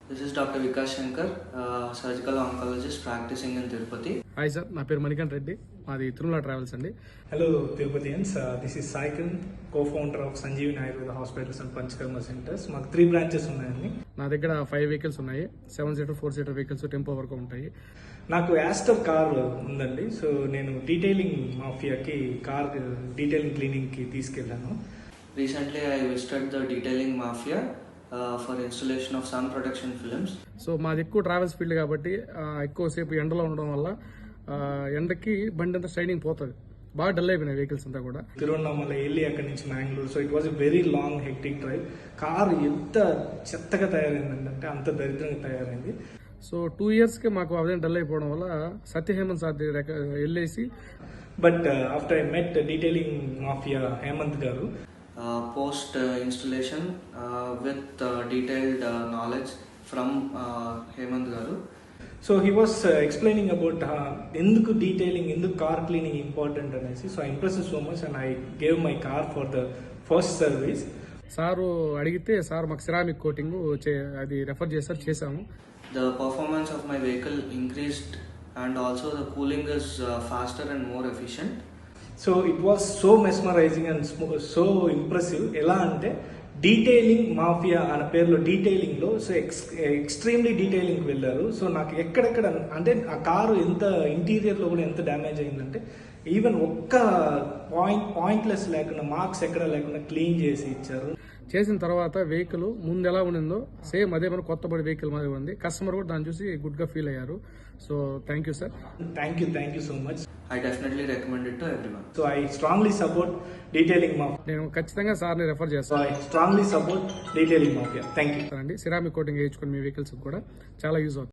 This is Dr. Vikas Shankar, surgical oncologist practicing in Tirupati. Hi sir, నా పేరు మణికంఠ రెడ్డి, మాది Tirumala travels అండి. Hello Tirupatians, this is Saikan, co-founder of Sanjeevani Ayurveda Hospitals and Panchkarma Centers. మాకు 3 branches ఉన్నాయండి. నా దగ్గర 5 vehicles ఉన్నాయి. 7 seater 4 seater vehicles tempo వరకు ఉంటాయి. నాకు యాస్టర్ కార్ ఉందండి. సో నేను డీటెయిలింగ్ మాఫియాకి కార్ డీటెయిలింగ్ క్లీనింగ్కి తీసుకెళ్ళాను. Recently, I visited the detailing mafia for installation of sun protection films. So మాది ఎక్కువ ట్రావెల్స్ ఫీల్డ్ కాబట్టి ఎక్కువసేపు ఎండలో ఉండడం వల్ల ఎండకి బండి అంతా షైనింగ్ పోతుంది. బాగా డల్ అయిపోయినాయి వెహికల్స్ అంతా కూడా. తిరువన్నామల వెళ్ళి అక్కడి నుంచి Mangalore. So it was a very long hectic drive. Car ఎంత చెత్తగా తయారైందంటే అంత దరిద్రంగా తయారైంది. సో 2 ఇయర్స్కి మాకు అదే డల్ అయిపోవడం వల్ల సత్య హేమంత్ సార్ వెళ్ళేసి but after I met detailing mafia Hemant garu, post installation with detailed knowledge from Hemant Garu. So he was explaining about ఎందుకు డీటెయిలింగ్, ఎందుకు కార్ క్లీనింగ్ ఇంపార్టెంట్ అనేసి. So I impress so much and I gave my car for the first service. Sir అడిగితే sir మాకు ceramic coating అది refer చేశాము. The performance of my vehicle increased and also the cooling is faster and more efficient. So it was so mesmerising and so impressive. ఎలా అంటే detailing mafia అనే పేరులో డీటెయిలింగ్లో so extremely డీటెయిలింగ్కి వెళ్ళారు. So నాకు ఎక్కడెక్కడ అంటే ఆ కారు ఎంత ఇంటీరియర్లో కూడా ఎంత డ్యామేజ్ అయిందంటే ఈవెన్ ఒక్క పాయింట్లెస్ లేకుండా, మార్క్స్ ఎక్కడ లేకుండా క్లీన్ చేసి ఇచ్చారు. చేసిన తర్వాత వెహికల్ ముందు ఎలా ఉండిందో సేమ్ అదే మన కొత్తబడి వెహికల్ మాదిరి ఉంది. కస్టమర్ కూడా దాన్ని చూసి గుడ్ గా ఫీల్ అయ్యారు. So thank you sir. Thank you so much. I definitely recommend it to everyone. So I strongly support detailing mafia. నేను ఖచ్చితంగా సార్ని రెఫర్ సో చేస్తాను. I strongly support detailing mafia. Thank you. Ceramic coating వేయించుకొని మీ vehicles కూడా చాలా use అవుతుంది.